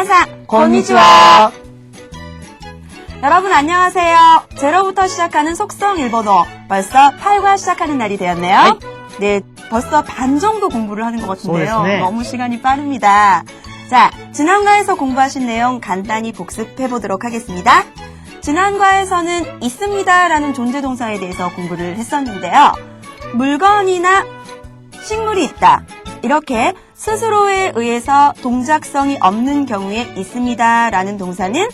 미나상, 건니치와. 여러분 안녕하세요. 제로부터 시작하는 속성 일본어. 벌써 8과 시작하는 날이 되었네요. 하이. 네, 벌써 반 정도 공부를 하는 것 같은데요. 소데스네. 너무 시간이 빠릅니다. 자, 지난과에서 공부하신 내용 간단히 복습해 보도록 하겠습니다. 지난과에서는 있습니다라는 존재 동사에 대해서 공부를 했었는데요. 물건이나 식물이 있다. 이렇게 스스로에 의해서 동작성이 없는 경우에 있습니다라는 동사는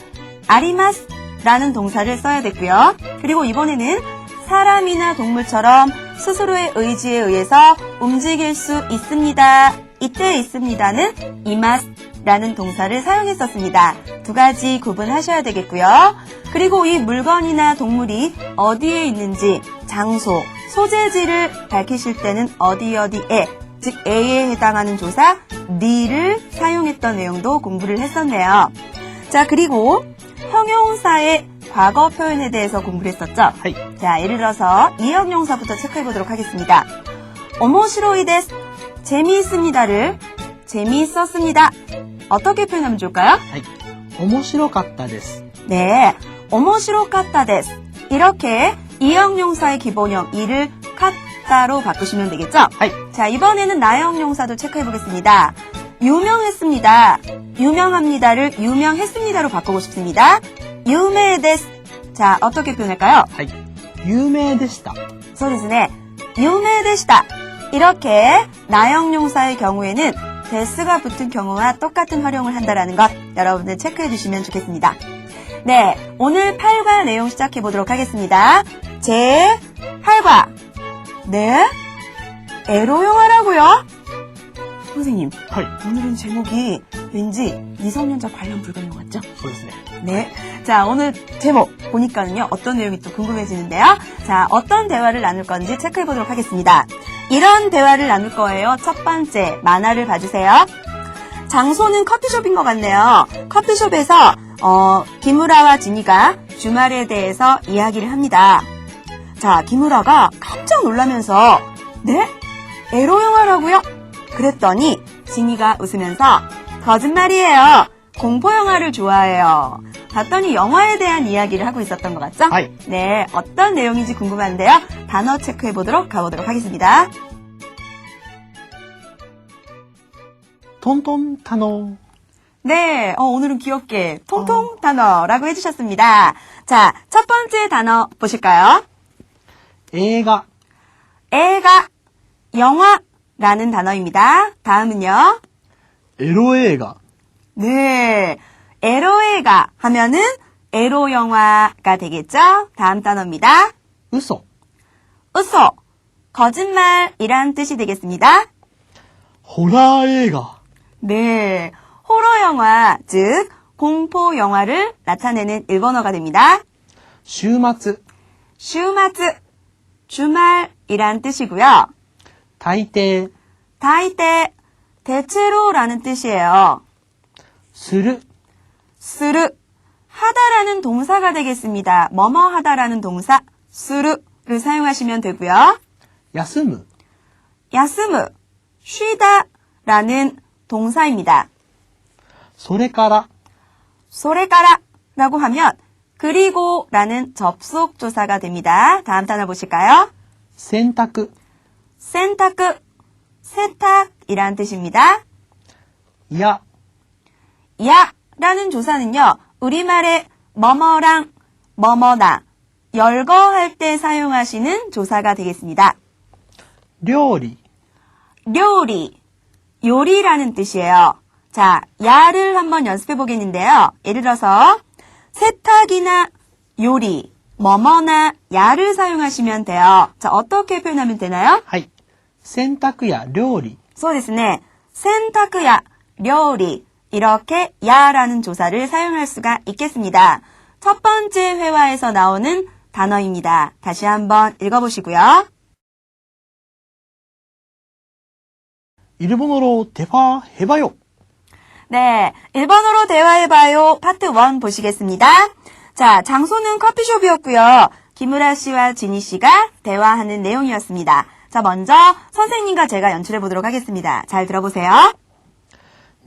아리마스라는 동사를 써야 됐고요. 그리고 이번에는 사람이나 동물처럼 스스로의 의지에 의해서 움직일 수 있습니다. 이때 있습니다는 이마스라는 동사를 사용했었습니다. 두 가지 구분하셔야 되겠고요. 그리고 이 물건이나 동물이 어디에 있는지 장소, 소재지를 밝히실 때는 어디에, 즉 A에 해당하는 조사 니를 사용했던 내용도 공부를 했었네요. 자, 그리고 형용사의 과거 표현에 대해서 공부를 했었죠. 하이. 자, 예를 들어서 이형용사부터 체크해 보도록 하겠습니다. 오모시로이 데스, 재미있습니다를 재미있었습니다. 어떻게 표현하면 좋을까요? はい。面白かったです。 네, 오모시로카타 데스. 이렇게 이형용사의 기본형 이를 카타로 바꾸시면 되겠죠? はい。 자, 이번에는 나형용사도 체크해 보겠습니다. 유명했습니다. 유명합니다를 유명했습니다로 바꾸고 싶습니다. 유메 데스. 자, 어떻게 표현할까요? はい。有名でした。 そうですね. 유메 데시다. 이렇게 나형용사의 경우에는 데스가 붙은 경우와 똑같은 활용을 한다는 것 여러분들 체크해 주시면 좋겠습니다. 네, 오늘 8과 내용 시작해 보도록 하겠습니다. 제 8과. 네? 에로 영화라고요? 선생님, はい。 오늘은 제목이 왠지 미성년자 관련 불가능 같죠? そうですね。 네. 자, 오늘 제목 보니까는요, 어떤 내용이 또 궁금해지는데요. 자, 어떤 대화를 나눌 건지 체크해 보도록 하겠습니다. 이런 대화를 나눌 거예요. 첫 번째, 만화를 봐주세요. 장소는 커피숍인 것 같네요. 커피숍에서, 기무라와 지니가 주말에 대해서 이야기를 합니다. 자, 기무라가 깜짝 놀라면서, 네? 에로 영화라고요? 그랬더니, 지니가 웃으면서, 거짓말이에요. 공포 영화를 좋아해요. 봤더니 영화에 대한 이야기를 하고 있었던 것 같죠? 하이. 네, 어떤 내용인지 궁금한데요. 단어 체크해 가보도록 하겠습니다. トントンタノ。 네, 오늘은 귀엽게 통통 단어라고 해주셨습니다. 자, 첫 번째 단어 보실까요? 映画。 애가, 영화라는 단어입니다. 다음은요. エロ映画。 네, 에로애가 하면은 에로 영화가 되겠죠? 다음 단어입니다. 嘘。 웃어, 거짓말이란 뜻이 되겠습니다. ホラー映画。 네, 호러 영화, 즉 공포 영화를 나타내는 일본어가 됩니다. 週末。 슈마츠, 주말이란 뜻이고요. 大抵。 다이때, 대체로라는 뜻이에요. する。 스르, 하다라는 동사가 되겠습니다. 뭐뭐 하다라는 동사, 스르를 사용하시면 되고요. 休む。 야스무, 쉬다라는 동사입니다. それから。 소레까라라고 하면 그리고라는 접속조사가 됩니다. 다음 단어 보실까요? 洗濯。 센타크, 세탁이란 뜻입니다. いや。 야라는 조사는요. 우리말에 뭐뭐랑 뭐뭐나 열거할 때 사용하시는 조사가 되겠습니다. 料理。 요리, 요리라는 뜻이에요. 자, 야를 한번 연습해 보겠는데요. 예를 들어서 세탁이나 요리, 뭐뭐나 야를 사용하시면 돼요. 자, 어떻게 표현하면 되나요? はい。洗濯や料理。 そうですね. 센타크야, 요리 이렇게 야라는 조사를 사용할 수가 있겠습니다. 첫 번째 회화에서 나오는 단어입니다. 다시 한번 읽어보시고요. 일본어로 대화해봐요. 네, 일본어로 대화해봐요. 파트 1 보시겠습니다. 자, 장소는 커피숍이었고요. 김우라 씨와 지니 씨가 대화하는 내용이었습니다. 자, 먼저 선생님과 제가 연출해 보도록 하겠습니다. 잘 들어보세요.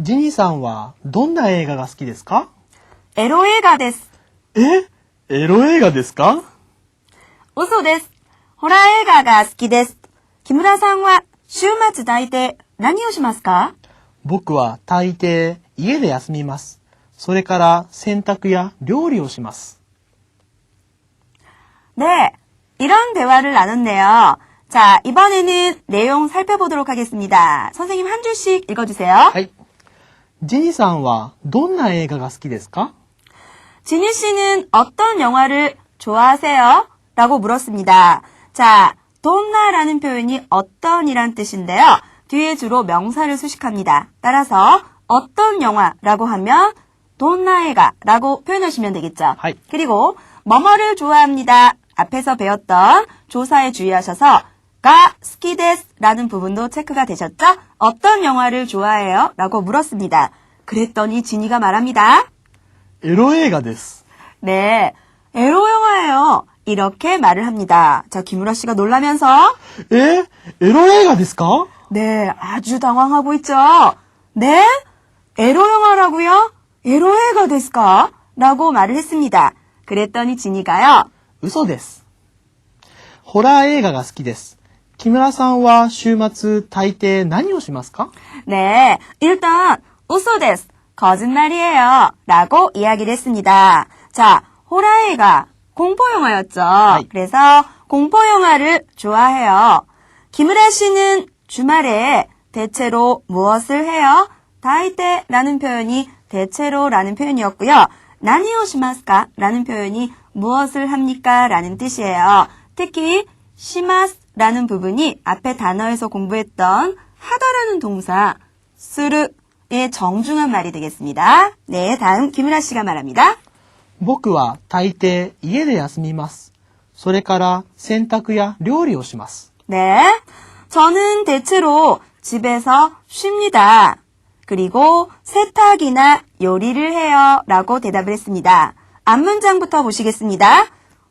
ジニーさんはどんな映画が好きですか？エロ映画です。え？エロ映画ですか？嘘です。ホラー映画が好きです。木村さんは週末大抵何をしますか？僕は大抵家で休みます。それから洗濯や料理をします。 네, 이런 대화를 나눴네요. 자, 이번에는 내용 살펴보도록 하겠습니다. 선생님 한 줄씩 읽어주세요. はい。ジニーさんはどんな映画が好きですか？ 지니 씨는 어떤 영화를 좋아하세요? 라고 물었습니다. 자, 돈나라는 표현이 어떤이란 뜻인데요. 뒤에 주로 명사를 수식합니다. 따라서 어떤 영화라고 하면 돈나에가라고 표현하시면 되겠죠. はい。 그리고 뭐뭐를 좋아합니다. 앞에서 배웠던 조사에 주의하셔서 가 스키데스라는 부분도 체크가 되셨죠? 어떤 영화를 좋아해요? 라고 물었습니다. 그랬더니 지니가 말합니다. エロ映画です。 네, 에로 영화예요. 이렇게 말을 합니다. 자, 김우라 씨가 놀라면서 エロ映画ですか？ 네, 아주 당황하고 있죠. 네? 에로 영화라고요? 에로映画ですか? 라고 말을 했습니다. 그랬더니 지니가요. 嘘です。ホ라ー映画が好きです。木村さんは週末大抵何をしますか？ 네, 일단 우소데스, 거짓말이에요. 라고 이야기를 했습니다. 자, 호라이가 공포영화였죠. 그래서 공포영화를 좋아해요. 김우라 씨는 주말에 대체로 무엇을 해요? 다이테라는 표현이 대체로라는 표현이었고요. 나니오시마스까? 라는 표현이 무엇을 합니까? 라는 뜻이에요. 특히 시마스라는 부분이 앞에 단어에서 공부했던 하다라는 동사 스르의 정중한 말이 되겠습니다. 네, 다음 김우라 씨가 말합니다. 僕は大抵家で休みます。それから洗濯や料理をします。 네, 저는 대체로 집에서 쉽니다. 그리고 세탁이나 요리를 해요. 라고 대답을 했습니다. 앞문장부터 보시겠습니다.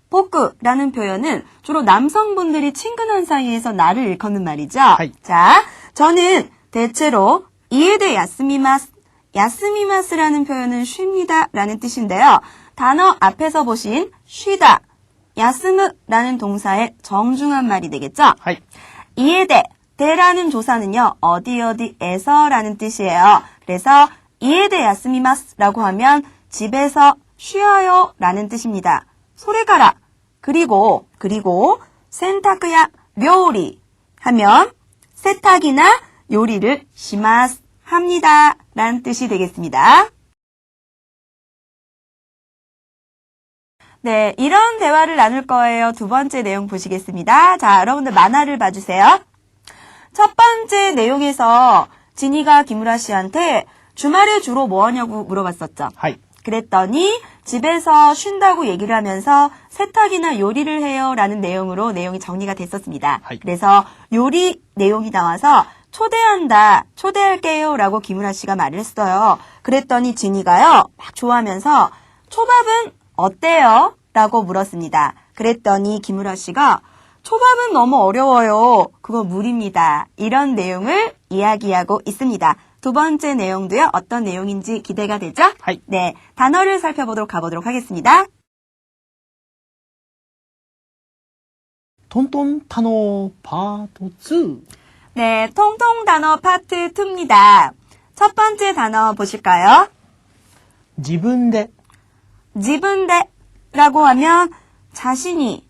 포크라는 표현은 주로 남성분들이 친근한 사이에서 나를 일컫는 말이죠. 하이. 자, 저는 대체로 이에대 야스미마스, 야스미마스라는 표현은 쉽니다 라는 뜻인데요. 단어 앞에서 보신 쉬다, 야스무라는 동사의 정중한 말이 되겠죠. はい。 이에대, 대라는 조사는요, 어디에서라는 뜻이에요. 그래서 이에대 야스미마스라고 하면 집에서 쉬어요 라는 뜻입니다. 소래가라, 그리고 센타크야 요리 하면 세탁이나 요리를 시마스 합니다 라는 뜻이 되겠습니다. 네, 이런 대화를 나눌 거예요. 두 번째 내용 보시겠습니다. 자, 여러분들 만화를 봐주세요. 첫 번째 내용에서 지니가 김우라 씨한테 주말에 주로 뭐 하냐고 물어봤었죠. はい。 그랬더니 집에서 쉰다고 얘기를 하면서 세탁이나 요리를 해요 라는 내용으로 내용이 정리가 됐었습니다. 하이. 그래서 요리 내용이 나와서 초대한다, 초대할게요 라고 김우라 씨가 말을 했어요. 그랬더니 지니가요, 막 좋아하면서 초밥은 어때요? 라고 물었습니다. 그랬더니 김우라 씨가 초밥은 너무 어려워요. 그거 무리입니다. 이런 내용을 이야기하고 있습니다. 두 번째 내용도요. 어떤 내용인지 기대가 되죠? 하이. 네, 단어를 살펴보도록 가보도록 하겠습니다. トントンタノパート2。 네, 통통 단어 파트 2입니다. 첫 번째 단어 보실까요? 自分で 지분대라고 하면 자신이,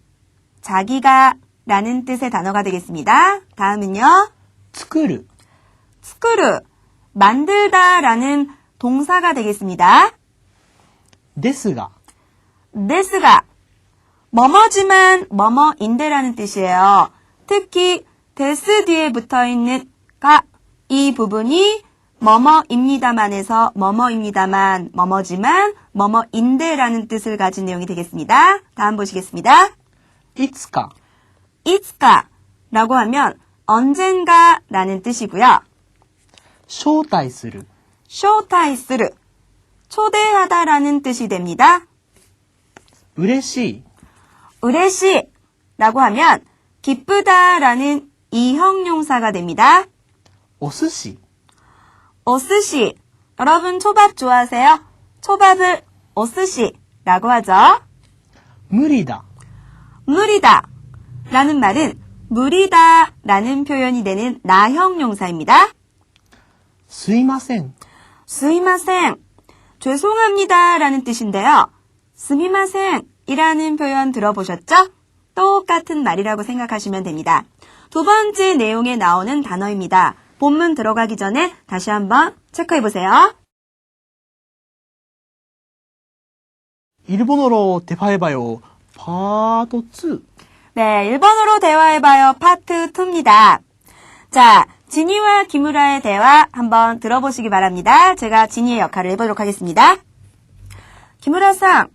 자기가 라는 뜻의 단어가 되겠습니다. 다음은요. 作る 스크루, 만들다 라는 동사가 되겠습니다. ですが 데스가, 뭐뭐지만 뭐뭐인데라는 뜻이에요. 특히 데스 뒤에 붙어있는 가, 이 부분이 뭐뭐입니다만에서 뭐뭐입니다만, 뭐뭐지만 뭐뭐인데라는 뜻을 가진 내용이 되겠습니다. 다음 보시겠습니다. いつか 이츠카라고 하면 언젠가라는 뜻이고요. 招待する 쇼타이스르, 초대하다라는 뜻이 됩니다. 嬉しい 으레시라고 하면 기쁘다라는 이형용사가 됩니다. お寿司 오스시, 여러분 초밥 좋아하세요? 초밥을 오스시라고 하죠. 無理だ。 무리다 라는 말은 무리다 라는 표현이 되는 나형 용사입니다. すいません。 스미마생, 죄송합니다 라는 뜻인데요. 스미마생 이라는 표현 들어보셨죠? 똑같은 말이라고 생각하시면 됩니다. 두 번째 내용에 나오는 단어입니다. 본문 들어가기 전에 다시 한번 체크해보세요. 일본어로 대화해봐요. 파트 2. 네, 일본어로 대화해봐요. 파트 2입니다. 자, 지니와 기무라의 대화 한번 들어보시기 바랍니다. 제가 지니의 역할을 해보도록 하겠습니다. 기무라さん,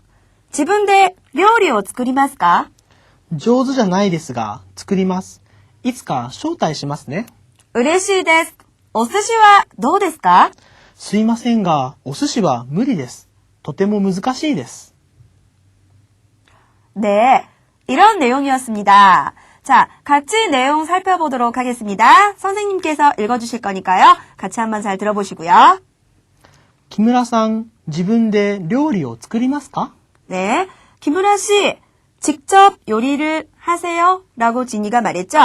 自分で料理を作りますか?上手じゃないですが、作ります。いつか招待しますね。嬉しいです。お寿司はどうですか?すいませんが、お寿司は無理です。とても難しいです。 네, 이런 내용이었습니다. 자, 같이 내용 살펴보도록 하겠습니다. 선생님께서 읽어주실 거니까요. 같이 한번 잘 들어보시고요. 木村さん、自分で料理を作りますか? 네, 김우라 씨, 직접 요리를 하세요? 라고 지니가 말했죠.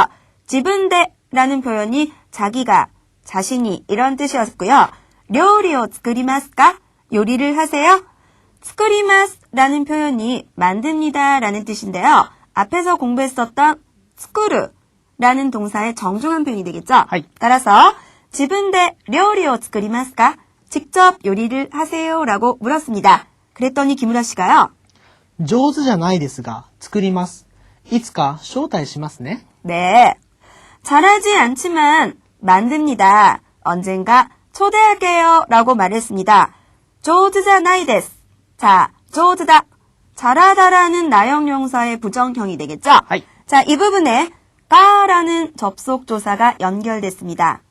지분대라는 표현이 자기가, 자신이 이런 뜻이었고요. 료리오 츠쿠리마스까? 요리를 하세요? 츠쿠리마스라는 표현이 만듭니다 라는 뜻인데요. 앞에서 공부했었던 츠쿠르라는 동사의 정중한 표현이 되겠죠. 하이. 따라서 지분대 료리오 츠쿠리마스까? 직접 요리를 하세요 라고 물었습니다. 그랬더니 김우라 씨가요. 上手じゃないですが、作ります。いつか招待しますね。 네. 잘하지 않지만 만듭니다. 언젠가 초대할게요 라고 말했습니다. 上手じゃないです. 자, 上手だ. 잘하다라는 나형용사의 부정형이 되겠죠? 하이. 자, 이 부분에 가라는 접속조사가 연결됐습니다.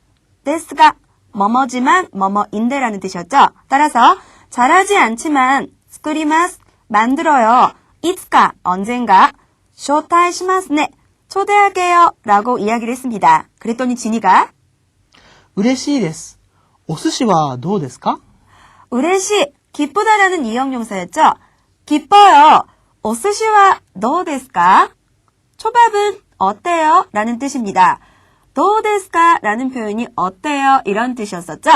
데스가 뭐뭐지만 뭐뭐인데라는 뜻이었죠? 따라서 잘하지 않지만 스쿠리마스 만들어요. 이츠까 언젠가 쇼타이시마스네 초대할게요 라고 이야기를 했습니다. 그랬더니 지니가 嬉しいです。お寿司はどうですか? 우레시 기쁘다라는 이형용사였죠? 기뻐요. 오스시와 도데스까? 초밥은 어때요? 라는 뜻입니다. 도데스까? 라는 표현이 어때요? 이런 뜻이었었죠?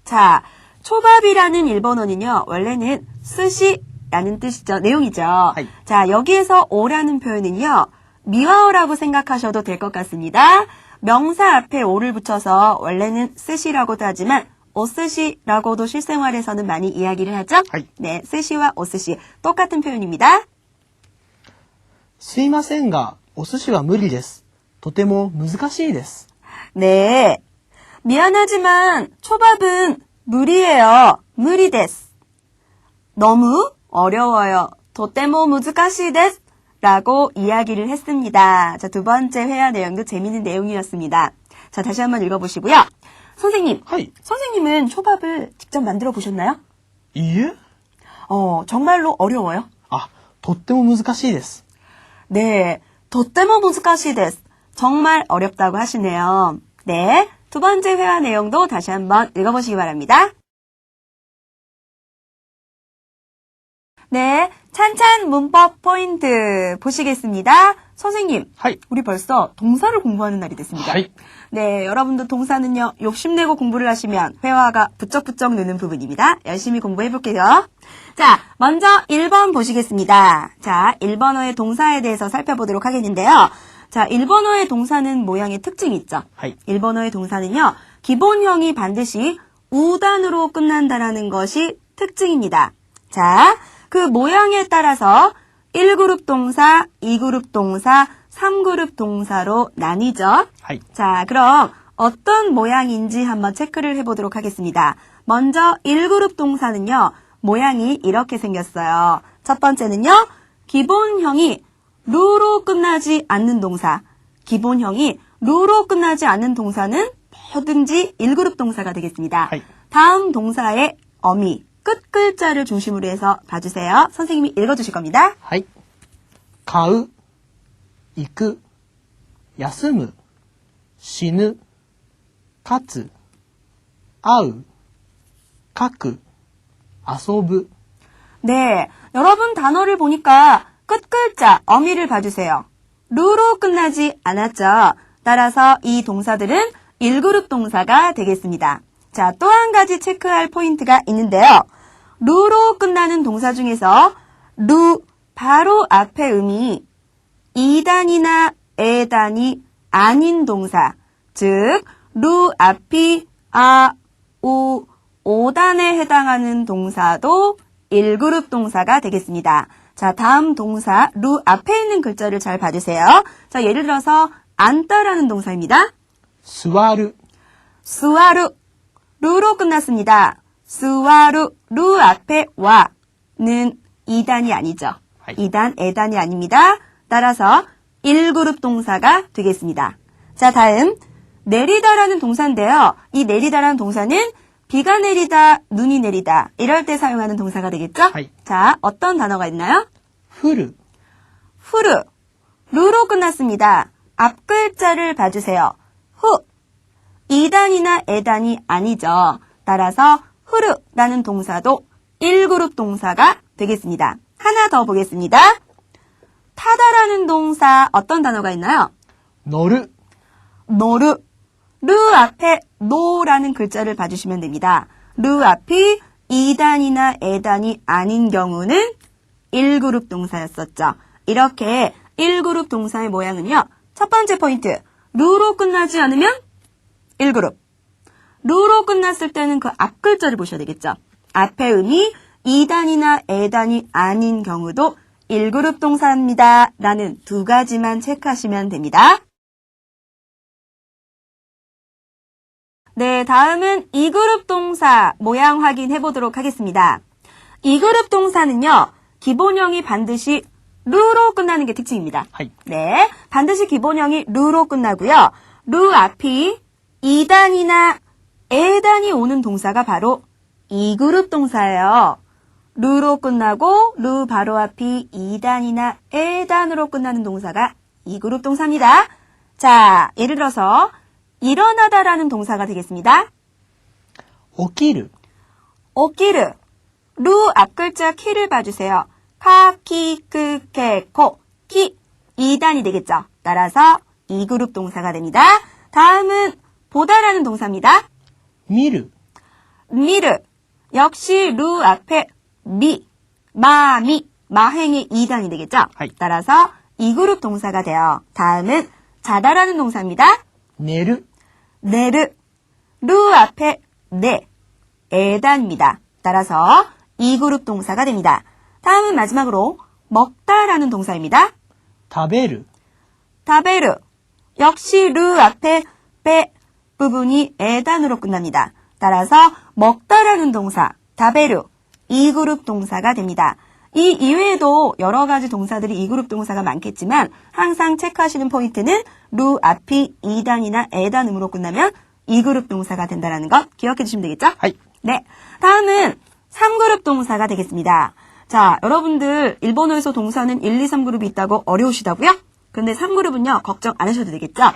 자, 초밥이라는 일본어는요. 원래는 스시라는 뜻이죠. 내용이죠. 하이. 자, 여기에서 오라는 표현은요. 미와어라고 생각하셔도 될 것 같습니다. 명사 앞에 오를 붙여서 원래는 스시라고도 하지만 오스시라고도 실생활에서는 많이 이야기를 하죠? 하이. 네, 스시와 오스시 똑같은 표현입니다. すいませんが、お寿司は無理です。とても難しいです。 네, 미안하지만 초밥은 무리예요. 무리데스. 너무 어려워요. 도테모 무즈카시デス. 라고 이야기를 했습니다. 자, 두 번째 회화 내용도 재미있는 내용이었습니다. 자, 다시 한번 읽어보시고요. 선생님, はい。 선생님은 초밥을 직접 만들어 보셨나요? いいえ? 정말로 어려워요? あ、とっても難しいです。 네, 도테모 무즈카시デス. 정말 어렵다고 하시네요. 네, 두 번째 회화 내용도 다시 한번 읽어보시기 바랍니다. 네, 찬찬 문법 포인트 보시겠습니다. 선생님, はい。 우리 벌써 동사를 공부하는 날이 됐습니다. はい。 네, 여러분도 동사는요, 욕심내고 공부를 하시면 회화가 부쩍부쩍 느는 부분입니다. 열심히 공부해볼게요. 자, 먼저 1번 보시겠습니다. 자, 일본어의 동사에 대해서 살펴보도록 하겠는데요. 자, 일본어의 동사는 모양의 특징이 있죠. はい。 일본어의 동사는요, 기본형이 반드시 우단으로 끝난다라는 것이 특징입니다. 자, 그 모양에 따라서 1그룹 동사, 2그룹 동사, 3그룹 동사로 나뉘죠. はい。 자, 그럼 어떤 모양인지 한번 체크를 해보도록 하겠습니다. 먼저 1그룹 동사는요, 모양이 이렇게 생겼어요. 첫 번째는요, 기본형이 루로 끝나지 않는 동사. 기본형이 루로 끝나지 않는 동사는 뭐든지 1그룹 동사가 되겠습니다. 하이. 다음 동사의 어미, 끝 글자를 중심으로 해서 봐주세요. 선생님이 읽어주실 겁니다. はい。買う、行く、休む、死ぬ、勝つ、会う、書く、遊ぶ。 네, 여러분 단어를 보니까 끝 글자 어미를 봐주세요. 루로 끝나지 않았죠. 따라서 이 동사들은 1그룹 동사가 되겠습니다. 자, 또 한 가지 체크할 포인트가 있는데요. 루로 끝나는 동사 중에서 루 바로 앞에 음이 2단이나 에단이 아닌 동사, 즉 루 앞이 아, 우, 5단에 해당하는 동사도 1그룹 동사가 되겠습니다. 자, 다음 동사 루 앞에 있는 글자를 잘 봐주세요. 자, 예를 들어서 앉다라는 동사입니다. 座る、 수와루, 루로 끝났습니다. 수와루, 루 앞에 와는 2단이 아니죠. 2단, 에단이 아닙니다. 따라서 1그룹 동사가 되겠습니다. 자, 다음 내리다라는 동사인데요. 이 내리다라는 동사는 비가 내리다, 눈이 내리다 이럴 때 사용하는 동사가 되겠죠? 자, 어떤 단어가 있나요? 降る、 후르, 루로 끝났습니다. 앞 글자를 봐주세요. 후, 2단이나 에단이 아니죠. 따라서 후르라는 동사도 1그룹 동사가 되겠습니다. 하나 더 보겠습니다. 타다라는 동사 어떤 단어가 있나요? 乗る、 노르, 루 앞에 노라는 글자를 봐주시면 됩니다. 루 앞이 2단이나 에단이 아닌 경우는 1그룹 동사였었죠. 이렇게 1그룹 동사의 모양은요. 첫 번째 포인트, 루로 끝나지 않으면 1그룹. 루로 끝났을 때는 그 앞 글자를 보셔야 되겠죠. 앞에 음이 2단이나 에단이 아닌 경우도 1그룹 동사입니다. 라는 두 가지만 체크하시면 됩니다. 네, 다음은 2그룹 동사 모양 확인해 보도록 하겠습니다. 2그룹 동사는요, 기본형이 반드시 루로 끝나는 게 특징입니다. 네, 반드시 기본형이 루로 끝나고요. 루 앞이 2단이나 에단이 오는 동사가 바로 2그룹 동사예요. 루로 끝나고 루 바로 앞이 2단이나 에단으로 끝나는 동사가 2그룹 동사입니다. 자, 예를 들어서 일어나다라는 동사가 되겠습니다. 起きる、 오키르, 루 앞 글자 키를 봐주세요. 카, 키, 크, 케, 코, 키 2단이 되겠죠. 따라서 2그룹 동사가 됩니다. 다음은 보다라는 동사입니다. 見る、 미르, 역시 루 앞에 미, 마미, 마행이 2단이 되겠죠. 따라서 2그룹 동사가 돼요. 다음은 자다라는 동사입니다. 寝る、 네르, 루 앞에 네, 에단입니다. 따라서 2그룹 동사가 됩니다. 다음은 마지막으로 먹다라는 동사입니다. 食べる、 타베르, 역시 루 앞에 빼 부분이 에단으로 끝납니다. 따라서 먹다라는 동사, 타베르, 2그룹 동사가 됩니다. 이 이외에도 여러 가지 동사들이 2그룹 동사가 많겠지만 항상 체크하시는 포인트는 루 앞이 2단이나 에단음으로 끝나면 2그룹 동사가 된다는 것 기억해 주시면 되겠죠? 네, 다음은 3그룹 동사가 되겠습니다. 자, 여러분들 일본어에서 동사는 1, 2, 3그룹이 있다고 어려우시다고요? 근데 3그룹은요, 걱정 안 하셔도 되겠죠?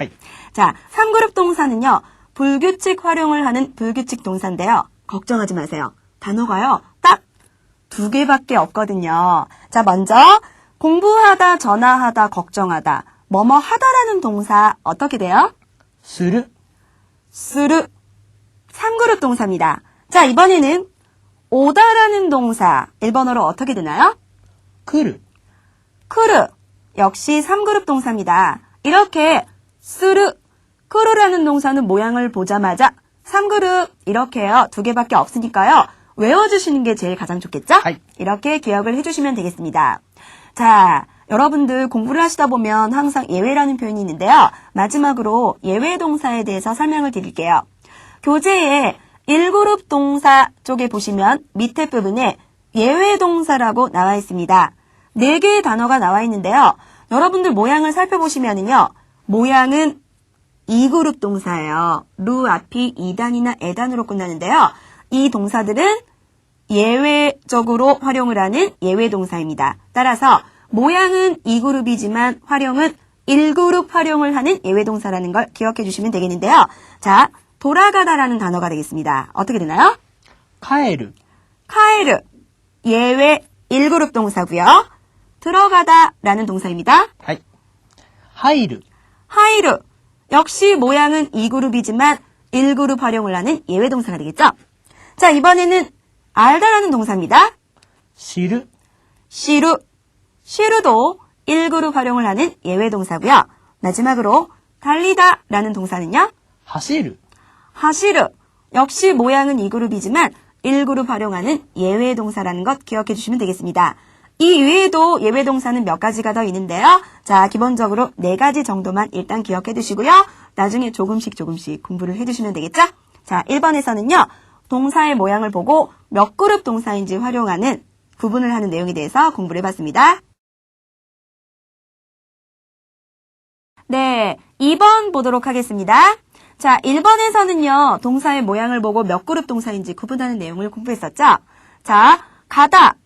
자, 3그룹 동사는요, 불규칙 활용을 하는 불규칙 동사인데요. 걱정하지 마세요. 단어가요, 딱 2개밖에 없거든요. 자, 먼저 공부하다, 전화하다, 걱정하다, 뭐뭐 하다라는 동사 어떻게 돼요? する、 스르, 3그룹 동사입니다. 자, 이번에는 오다라는 동사, 일본어로 어떻게 되나요? 来る、 크르, 역시 3그룹 동사입니다. 이렇게 스르, 크르라는 동사는 모양을 보자마자 3그룹 이렇게요. 2개밖에 없으니까요. 외워주시는 게 제일 가장 좋겠죠? 이렇게 기억을 해주시면 되겠습니다. 자, 여러분들 공부를 하시다 보면 항상 예외라는 표현이 있는데요. 마지막으로 예외 동사에 대해서 설명을 드릴게요. 교재에 1그룹 동사 쪽에 보시면 밑에 부분에 예외 동사라고 나와 있습니다. 4개의 단어가 나와 있는데요. 여러분들 모양을 살펴보시면요. 모양은 2그룹 동사예요. 루 앞이 2단이나 에단으로 끝나는데요. 이 동사들은 예외적으로 활용을 하는 예외 동사입니다. 따라서 모양은 2그룹이지만 활용은 1그룹 활용을 하는 예외 동사라는 걸 기억해 주시면 되겠는데요. 자, 돌아가다라는 단어가 되겠습니다. 어떻게 되나요? 帰る、 카에르, 예외 1그룹 동사고요. 들어가다 라는 동사입니다. はい。入る、 하이르, 역시 모양은 2그룹이지만 1그룹 활용을 하는 예외 동사가 되겠죠. 자, 이번에는 알다라는 동사입니다. 知る、 시루, 시루도 1그룹 활용을 하는 예외 동사고요. 마지막으로 달리다 라는 동사는요. 走る、 하시르, 역시 모양은 2그룹이지만 1그룹 활용하는 예외 동사라는 것 기억해 주시면 되겠습니다. 이 외에도 예외 동사는 몇 가지가 더 있는데요. 자, 기본적으로 4가지 정도만 일단 기억해 두시고요. 나중에 조금씩 공부를 해 주시면 되겠죠? 자, 1번에서는요. 동사의 모양을 보고 몇 그룹 동사인지 활용하는 구분을 하는 내용에 대해서 공부를 해봤습니다. 네, 2번 보도록 하겠습니다. 자, 1번에서는요. 동사의 모양을 보고 몇 그룹 동사인지 구분하는 내용을 공부했었죠? 자, 가다,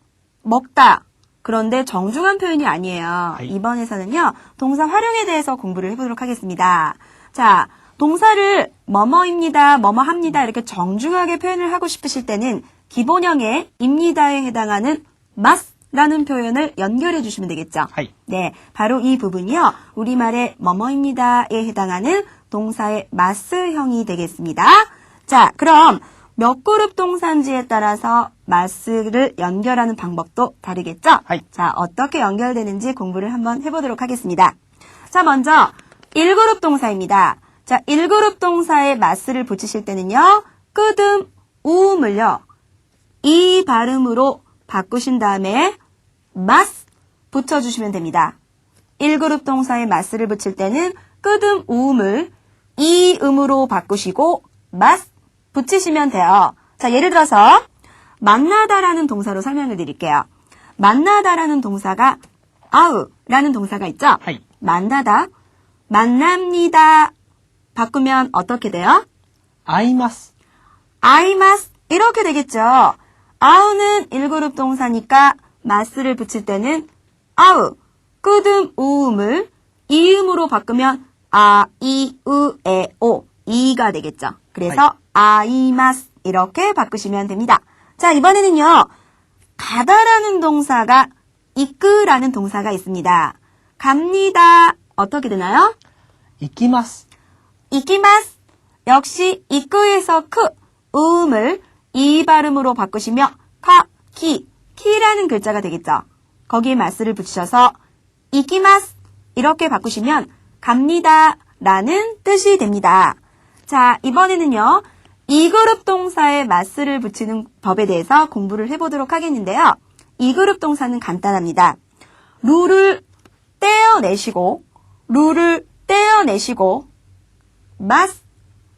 먹다. 그런데 정중한 표현이 아니에요. 2번에서는요. 동사 활용에 대해서 공부를 해보도록 하겠습니다. 자, 동사를 뭐뭐입니다, 뭐뭐합니다 이렇게 정중하게 표현을 하고 싶으실 때는 기본형의 입니다에 해당하는 must라는 표현을 연결해 주시면 되겠죠. はい。 네, 바로 이 부분이요. 우리말의 뭐뭐입니다에 해당하는 동사의 must형이 되겠습니다. 자, 그럼 몇 그룹 동사인지에 따라서 must를 연결하는 방법도 다르겠죠? はい 자, 어떻게 연결되는지 공부를 한번 해보도록 하겠습니다. 자, 먼저 1그룹 동사입니다. 자, 1그룹 동사에 must를 붙이실 때는요. 끄듬, 우음을요. 이 발음으로 바꾸신 다음에 must 붙여주시면 됩니다. 1그룹 동사에 must를 붙일 때는 끄듬, 우음을 이 음으로 바꾸시고 must 붙이시면 돼요. 자, 예를 들어서 만나다라는 동사로 설명을 드릴게요. 만나다라는 동사가 아우라는 동사가 있죠? はい 만나다, 만납니다. 바꾸면 어떻게 돼요? 会います、 아이마스 이렇게 되겠죠. 아우는 1그룹 동사니까 마스를 붙일 때는 아우, 끄듬 우음을 이음으로 바꾸면 아, 이, 으, 에, 오, 이가 되겠죠. 그래서 아이마스 이렇게 바꾸시면 됩니다. 자, 이번에는요. 가다라는 동사가 이끄라는 동사가 있습니다. 갑니다. 어떻게 되나요? 行きます、 이키마스. 역시 이끄에서 크, 음을 이 발음으로 바꾸시며 카, 키라는 글자가 되겠죠. 거기에 마스를 붙이셔서 이키마스 이렇게 바꾸시면 갑니다 라는 뜻이 됩니다. 자, 이번에는요. 2그룹 동사에 마스를 붙이는 법에 대해서 공부를 해보도록 하겠는데요. 2그룹 동사는 간단합니다. 룰을 떼어내시고 마스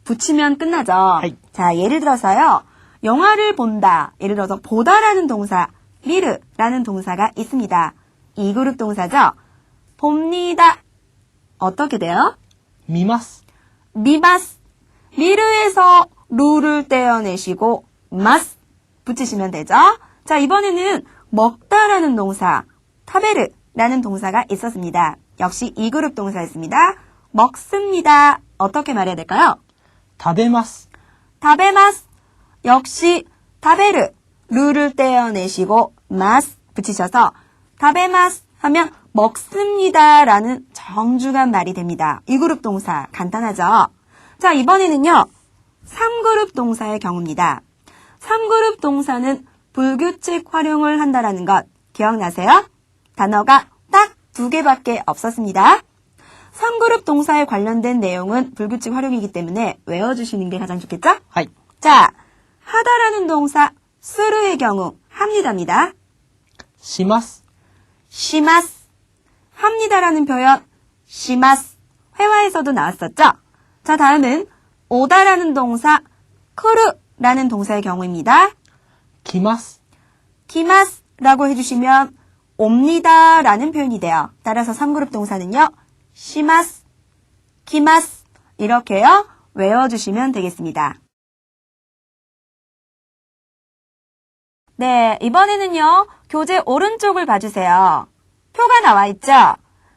붙이면 끝나죠. 하이. 자, 예를 들어서요. 영화를 본다. 예를 들어서 보다라는 동사, 미르라는 동사가 있습니다. 2그룹 동사죠. 봅니다. 어떻게 돼요? 見ます、 미마스. 미르에서 룰을 떼어내시고 마스 붙이시면 되죠. 자, 이번에는 먹다라는 동사, 타베르라는 동사가 있었습니다. 역시 2그룹 동사였습니다. 먹습니다. 어떻게 말해야 될까요? 食べます、 타베마스. 역시 타베르, 룰을 떼어내시고 마스 붙이셔서 타베마스 하면 먹습니다 라는 정중한 말이 됩니다. 2그룹 동사 간단하죠? 자, 이번에는요. 3그룹 동사의 경우입니다. 3그룹 동사는 불규칙 활용을 한다라는 것 기억나세요? 단어가 딱 2개밖에 없었습니다. 3그룹 동사에 관련된 내용은 불규칙 활용이기 때문에 외워주시는 게 가장 좋겠죠? はい。 자, 하다라는 동사 스르의 경우 합니다입니다. します、 시마스. 합니다라는 표현 시마스. 회화에서도 나왔었죠? 자, 다음은 오다라는 동사 크르라는 동사의 경우입니다. 来ます、 기마스라고 해주시면 옵니다라는 표현이 돼요. 따라서 3그룹 동사는요. 시마스, 기마스 이렇게요. 외워주시면 되겠습니다. 네, 이번에는요. 교재 오른쪽을 봐주세요. 표가 나와 있죠?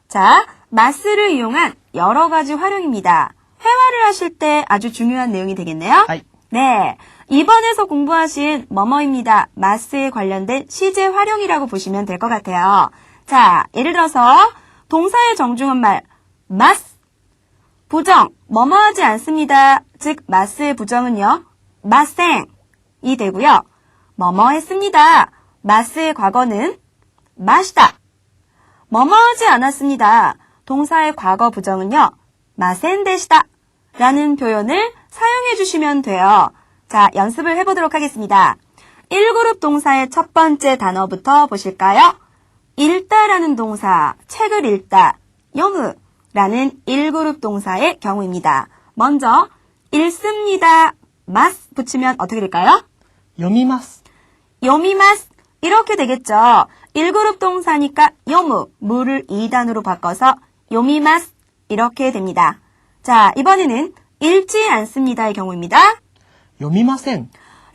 자, 마스를 이용한 여러 가지 활용입니다. 회화를 하실 때 아주 중요한 내용이 되겠네요. はい。 네, 2번에서 공부하신 뭐뭐입니다. 마스에 관련된 시제 활용이라고 보시면 될 것 같아요. 자, 예를 들어서 동사의 정중한 말 마스 부정 뭐뭐하지 않습니다. 즉 마스의 부정은요. 마생이 되고요. 뭐뭐했습니다. 마스의 과거는 마시다. 뭐뭐하지 않았습니다. 동사의 과거 부정은요. 마센데시다 라는 표현을 사용해 주시면 돼요. 자, 연습을 해보도록 하겠습니다. 1그룹 동사의 첫 번째 단어부터 보실까요? 읽다라는 동사, 책을 읽다, 영으라는 1그룹 동사의 경우입니다. 먼저 읽습니다. 마스 붙이면 어떻게 될까요? 요미마스. 요미마스 이렇게 되겠죠. 1그룹 동사니까 요무, 무를 2단으로 바꿔서 요미마스 이렇게 됩니다. 자, 이번에는 읽지 않습니다의 경우입니다. 요미마센.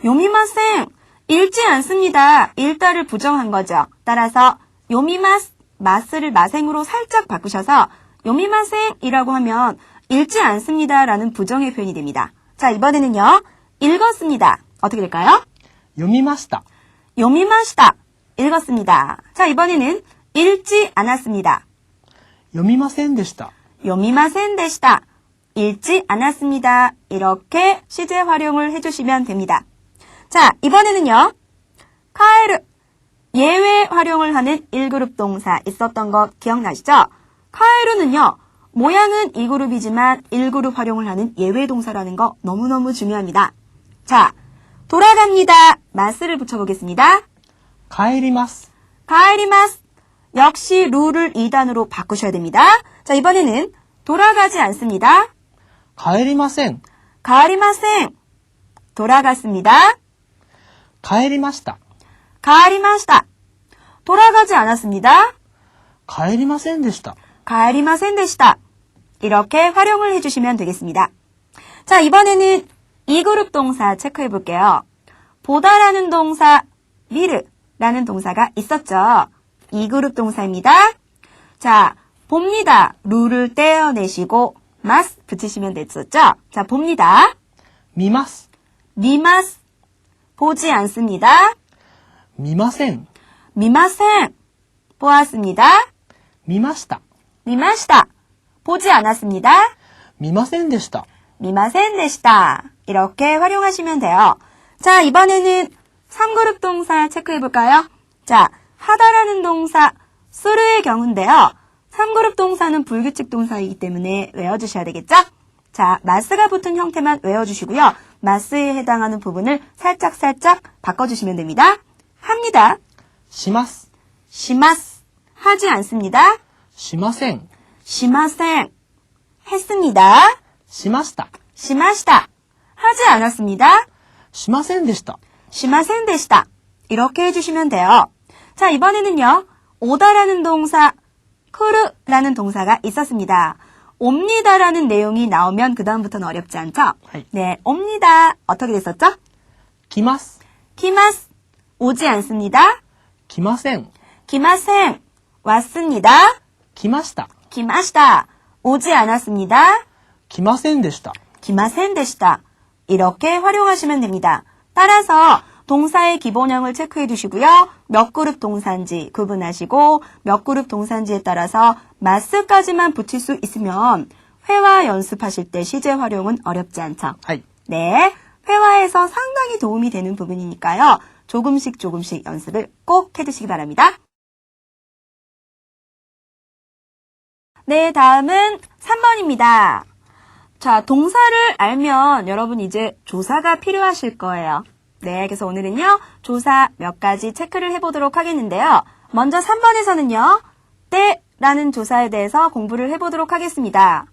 요미마생 읽지 않습니다. 읽다를 부정한 거죠. 따라서 요미마스, 마스를 마생으로 살짝 바꾸셔서 요미마생이라고 하면 읽지 않습니다라는 부정의 표현이 됩니다. 자, 이번에는요. 읽었습니다. 어떻게 될까요? 요미마시다. 요미마시다. 읽었습니다. 자, 이번에는 읽지 않았습니다. 요미마센 데시다. 요미마센 데시다. 읽지 않았습니다. 이렇게 시제 활용을 해주시면 됩니다. 자, 이번에는요. 카에르 예외 활용을 하는 1그룹 동사 있었던 거 기억나시죠? 카에르는요. 모양은 2그룹이지만 1그룹 활용을 하는 예외 동사라는 거 너무너무 중요합니다. 자, 돌아갑니다. 마스를 붙여보겠습니다. 가에리마스. 가에리마스. 역시 룰을 2단으로 바꾸셔야 됩니다. 자, 이번에는 돌아가지 않습니다. 가에리마센. 가에리마생. 돌아갔습니다. 가에리마시다. 가에리마시다. 돌아가지 않았습니다. 가에리마센 데시다. 가에리마센 데시다. 이렇게 활용을 해주시면 되겠습니다. 자, 이번에는 2그룹 동사 체크해 볼게요. 보다라는 동사, 미르라는 동사가 있었죠. 2그룹 동사입니다. 자, 봅니다. 룰을 떼어내시고 마스 붙이시면 됐었죠. 자, 봅니다. 미마스. 미마스. 보지 않습니다. 미마센. 미마센. 보았습니다. 미마시다. 미마시다. 보지 않았습니다. 미마센 데시다. 미마센 데시다. 이렇게 활용하시면 돼요. 자, 이번에는 3그룹 동사 체크해 볼까요? 자, 하다라는 동사, 쓰르의 경우인데요. 3그룹 동사는 불규칙 동사이기 때문에 외워주셔야 되겠죠? 자, 마스가 붙은 형태만 외워주시고요. 마스에 해당하는 부분을 살짝살짝 바꿔주시면 됩니다. 합니다. 시마스. 시마스. 하지 않습니다. 시마센. 시마생. 했습니다. 시마시다. 시마시다. 하지 않았습니다. 시마센 데시다. 시마센 데시다. 이렇게 해주시면 돼요. 자, 이번에는요. 오다라는 동사, 크르라는 동사가 있었습니다. 옵니다라는 내용이 나오면 그 다음부터는 어렵지 않죠? 네, 옵니다. 어떻게 됐었죠? 기마스. 키마스. 오지 않습니다. 기마센. 기마생. 왔습니다. 기마시다. 기마시다. 오지 않았습니다. 기마센 데시다. 기마센 데시다. 이렇게 활용하시면 됩니다. 따라서 동사의 기본형을 체크해 두시고요. 몇 그룹 동사인지 구분하시고 몇 그룹 동사인지에 따라서 마스까지만 붙일 수 있으면 회화 연습하실 때 시제 활용은 어렵지 않죠. 네, 회화에서 상당히 도움이 되는 부분이니까요. 조금씩 연습을 꼭 해두시기 바랍니다. 네, 다음은 3번입니다. 자, 동사를 알면 여러분 이제 조사가 필요하실 거예요. 네, 그래서 오늘은요, 조사 몇 가지 체크를 해보도록 하겠는데요. 먼저 3번에서는요, 때라는 조사에 대해서 공부를 해보도록 하겠습니다.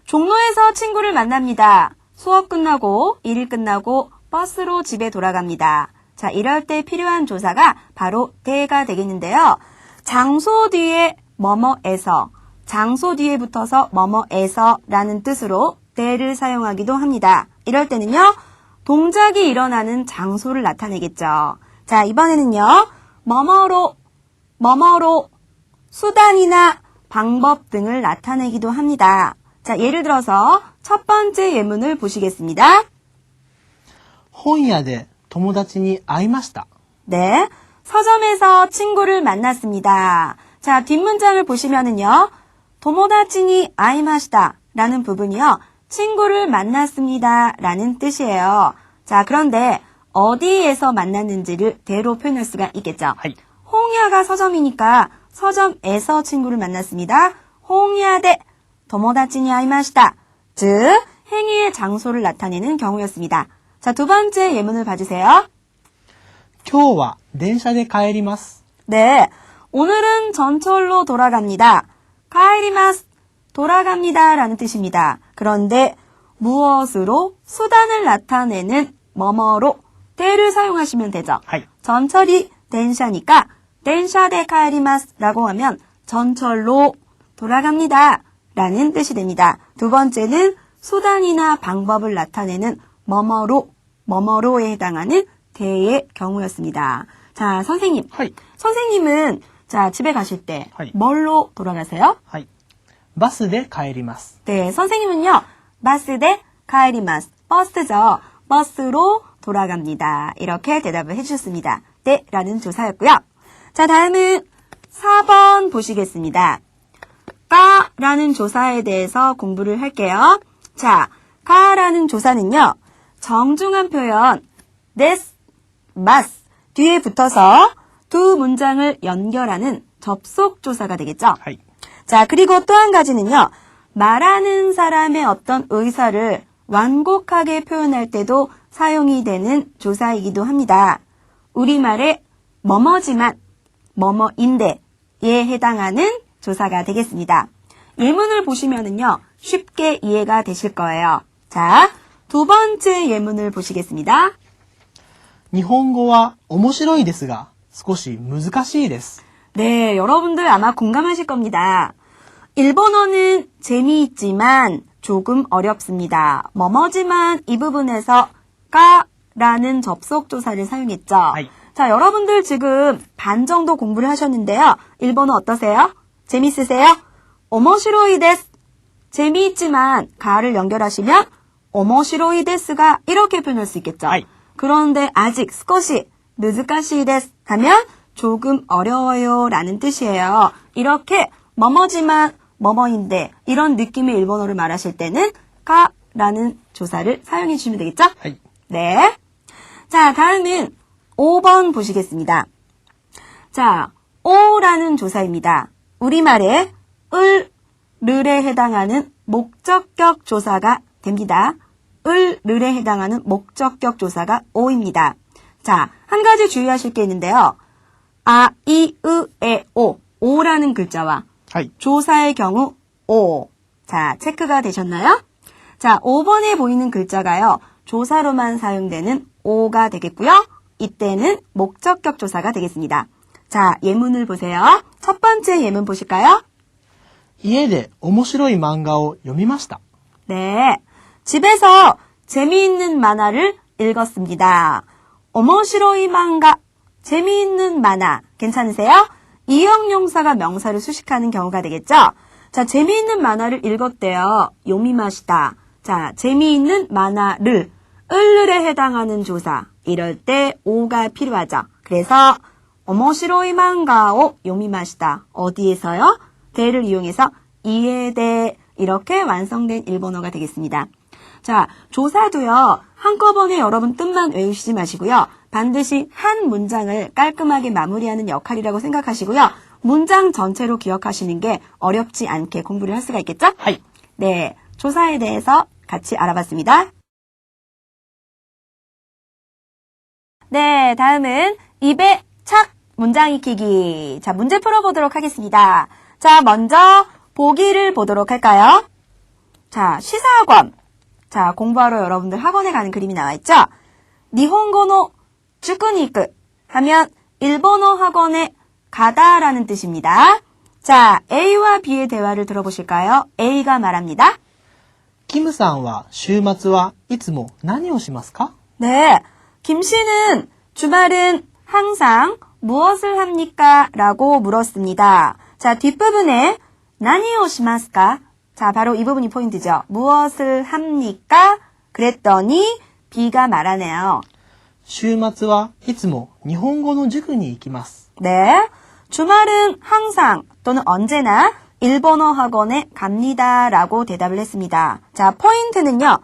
종로에서 친구를 만납니다. 수업 끝나고, 일 끝나고, 버스로 집에 돌아갑니다. 자, 이럴 때 필요한 조사가 바로 때가 되겠는데요. 장소 뒤에 뭐뭐에서, 장소 뒤에 붙어서 뭐뭐에서 라는 뜻으로 때를 사용하기도 합니다. 이럴 때는요, 동작이 일어나는 장소를 나타내겠죠. 자, 이번에는요, 뭐뭐로, 수단이나 방법 등을 나타내기도 합니다. 자, 예를 들어서 첫 번째 예문을 보시겠습니다. 本屋で友達に会いました. 네, 서점에서 친구를 만났습니다. 자, 뒷문장을 보시면은요. 도모다치니 아이마시다 라는 부분이요. 친구를 만났습니다 라는 뜻이에요. 자, 그런데 어디에서 만났는지를 대로 표현할 수가 있겠죠. 홍야가 서점이니까 서점에서 친구를 만났습니다. 홍야대 도모다치니 아이마시다. 즉, 행위의 장소를 나타내는 경우였습니다. 자, 두 번째 예문을 봐주세요. 今日は電車で帰ります. 네, 오늘은 전철로 돌아갑니다. 가에리마스, 돌아갑니다 라는 뜻입니다. 그런데 무엇으로 수단을 나타내는 뭐뭐로 대를 사용하시면 되죠. 전철이 덴샤니까 덴샤데 가에리마스 라고 하면 전철로 돌아갑니다 라는 뜻이 됩니다. 두 번째는 수단이나 방법을 나타내는 뭐뭐로에 해당하는 대의 경우였습니다. 자, 선생님. 선생님은 자, 집에 가실 때 뭘로 돌아가세요? バスで帰ります. 네, 선생님은요. 바스데 가에리마스. 버스죠. 버스로 돌아갑니다. 이렇게 대답을 해주셨습니다. 네, 라는 조사였고요. 자, 다음은 4번 보시겠습니다. 가라는 조사에 대해서 공부를 할게요. 자, 가라는 조사는요. 정중한 표현 데스, 마스 뒤에 붙어서 두 문장을 연결하는 접속 조사가 되겠죠. 자, 그리고 또 한 가지는요. 말하는 사람의 어떤 의사를 완곡하게 표현할 때도 사용이 되는 조사이기도 합니다. 우리말의 뭐뭐지만 뭐뭐인데에 해당하는 조사가 되겠습니다. 예문을 보시면은요. 쉽게 이해가 되실 거예요. 자, 두 번째 예문을 보시겠습니다. 日本語は面白いですが少し難しいです. 네, 여러분들 아마 공감하실 겁니다. 일본어는 재미있지만 조금 어렵습니다. 뭐뭐지만 이 부분에서 가라는 접속조사를 사용했죠. 자, 여러분들 지금 반 정도 공부를 하셨는데요. 일본어 어떠세요? 재밌으세요? 오모시로이 데스. 재미있지만 가를 연결하시면 오모시로이 데스가 이렇게 표현할 수 있겠죠. 그런데 아직 스코시 느즈카시 데스 하면 조금 어려워요 라는 뜻이에요. 이렇게 뭐뭐지만 뭐뭐인데 이런 느낌의 일본어를 말하실 때는 가라는 조사를 사용해 주시면 되겠죠? 네. 자, 다음은 5번 보시겠습니다. 자, 오라는 조사입니다. 우리말에 을에 해당하는 목적격 조사가 됩니다. 을에 해당하는 목적격 조사가 오입니다. 자, 한 가지 주의하실 게 있는데요. 아, 이, 으, 에, 오라는 글자와 조사의 경우 오. 자, 체크가 되셨나요? 자, 5번에 보이는 글자가요. 조사로만 사용되는 오가 되겠고요. 이때는 목적격 조사가 되겠습니다. 자, 예문을 보세요. 첫 번째 예문 보실까요? 家で面白い漫画を読みました. 네, 집에서 재미있는 만화를 읽었습니다. 오모시로이 만가, 재미있는 만화 괜찮으세요? 이형용사가 명사를 수식하는 경우가 되겠죠? 자, 재미있는 만화를 읽었대요. 요미마시다. 자, 재미있는 만화를 을에 해당하는 조사. 이럴 때 오가 필요하죠. 그래서 오모시로이 만가오 요미마시다. 어디에서요? 대를 이용해서 이에대 이렇게 완성된 일본어가 되겠습니다. 자, 조사도요. 한꺼번에 여러분 뜻만 외우시지 마시고요. 반드시 한 문장을 깔끔하게 마무리하는 역할이라고 생각하시고요. 문장 전체로 기억하시는 게 어렵지 않게 공부를 할 수가 있겠죠? 네, 조사에 대해서 같이 알아봤습니다. 네, 다음은 입에 착 문장 익히기. 자, 문제 풀어보도록 하겠습니다. 자, 먼저 보기를 보도록 할까요? 자, 시사학원. 자, 공부하러 여러분들 학원에 가는 그림이 나와 있죠? 니혼고노 쭈꾸니크 하면 일본어 학원에 가다라는 뜻입니다. 자, A와 B의 대화를 들어보실까요? A가 말합니다. キムさんは週末はいつも何をしますか? 네, 김 씨는 주말은 항상 무엇을 합니까? 라고 물었습니다. 자, 뒷부분에 나니오시마스까? 자, 바로 이 부분이 포인트죠. 무엇을 합니까? 그랬더니 B가 말하네요. 週末はいつも日本語の塾に行きます。 네. 주말은 항상 또는 언제나 일본어 학원에 갑니다. 라고 대답을 했습니다. 자, 포인트는요.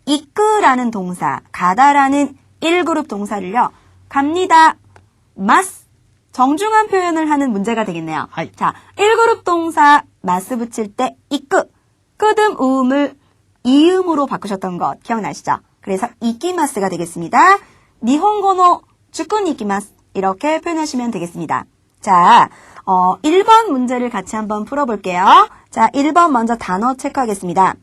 이끄라는 동사, 가다라는 1그룹 동사를요. 갑니다. 마스. 정중한 표현을 하는 문제가 되겠네요. 하이. 자, 1그룹 동사 마스 붙일 때 이끄. 끄듬 우음을 이음으로 바꾸셨던 것 기억나시죠? 그래서 이키마스가 되겠습니다. 니혼고노 주쿠니 이키마스. 이렇게 표현하시면 되겠습니다. 자, 1번 문제를 같이 한번 풀어볼게요. 자, 1번 먼저 단어 체크하겠습니다.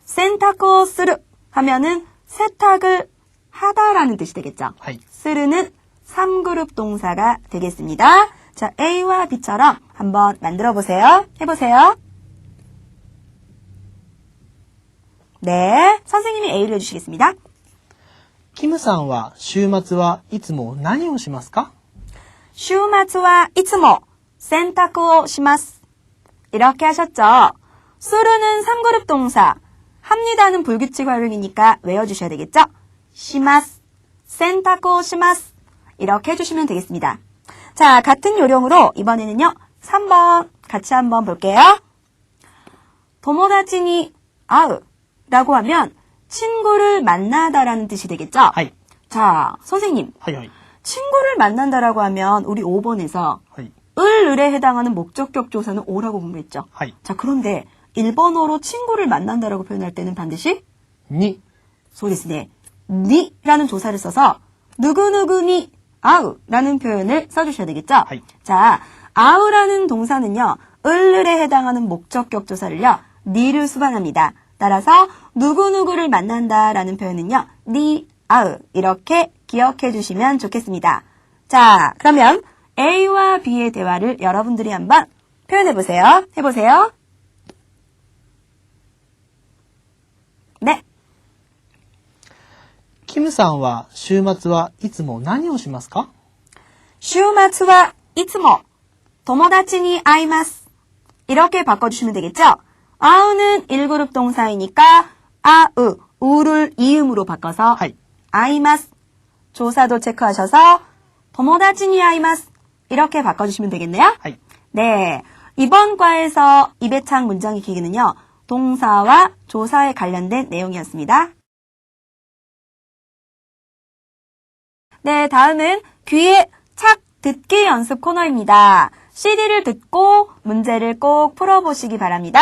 센타코 쓰르 하면은 세탁을 하다라는 뜻이 되겠죠. はい。 쓰르는 3그룹 동사가 되겠습니다. 자, A와 B처럼 한번 만들어 보세요. 해보세요. 네, 선생님이 A를 해주시겠습니다. キムさんは週末はいつも何をしますか？ 週末はいつも洗濯をします. 이렇게 하셨죠. 쓰르는 3그룹 동사, 합니다는 불규칙 활용이니까 외워주셔야 되겠죠. 시마스, 센타코 시마스. 이렇게 해주시면 되겠습니다. 자, 같은 요령으로 이번에는요. 3번 같이 한번 볼게요. 도모다치니 아으 라고 하면 친구를 만나다라는 뜻이 되겠죠. はい。 자, 선생님. はいはい。 친구를 만난다라고 하면 우리 5번에서 はい。 을에 해당하는 목적격 조사는 오라고 공부했죠. はい。 자, 그런데 일본어로 친구를 만난다라고 표현할 때는 반드시 に。 소리스네 니라는 조사를 써서 누구누구니 아우라는 표현을 써주셔야 되겠죠. 하이. 자, 아우라는 동사는요. 을에 해당하는 목적격 조사를요. 니를 수반합니다. 따라서 누구누구를 만난다라는 표현은요. 니 아우 이렇게 기억해 주시면 좋겠습니다. 자, 그러면 A와 B의 대화를 여러분들이 한번 표현해 보세요. 해보세요. 네. キムさんは週末はいつも何をしますか？ 週末はいつも友達に会います. 이렇게 바꿔주시면 되겠죠? 아우는 1그룹 동사이니까 아으, 우를 이음으로 바꿔서 はい。 아이마스. 조사도 체크하셔서 도모다치니 아이마스. 이렇게 바꿔주시면 되겠네요. はい。 네, 이번 과에서 이배창 문장 익히기는요. 동사와 조사에 관련된 내용이었습니다. 네, 다음은 귀에 착 듣기 연습 코너입니다. CD를 듣고 문제를 꼭 풀어보시기 바랍니다.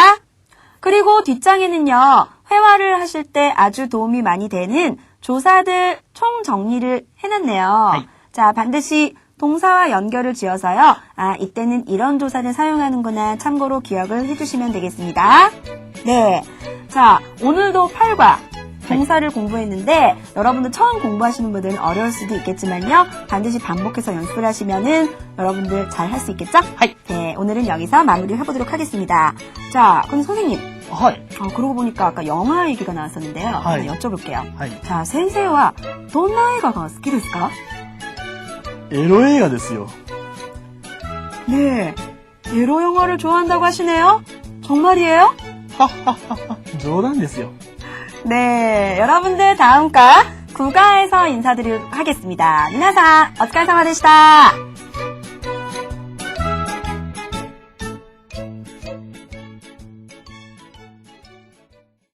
그리고 뒷장에는요. 회화를 하실 때 아주 도움이 많이 되는 조사들 총 정리를 해놨네요. 하이. 자, 반드시 동사와 연결을 지어서요. 아, 이때는 이런 조사를 사용하는구나 참고로 기억을 해주시면 되겠습니다. 네, 자, 오늘도 8과 동사를 공부했는데 여러분들 처음 공부하시는 분들은 어려울 수도 있겠지만요. 반드시 반복해서 연습을 하시면은 여러분들 잘 할 수 있겠죠? 하이. 네, 오늘은 여기서 마무리를 해보도록 하겠습니다. 자, 그럼 선생님. はい。 그러고 보니까 아까 영화 얘기가 나왔었는데요. 하이. 한번 여쭤볼게요. はい。 자, 센세이와 どんな映画が好きですか?エロ映画ですよ。 네, 에로 영화를 좋아한다고 하시네요. 정말이에요? はっはっはっは。冗談ですよ。 네, 여러분들 다음과 9가에서 인사드리도록 하겠습니다. 미나상, 오츠카레사마でした.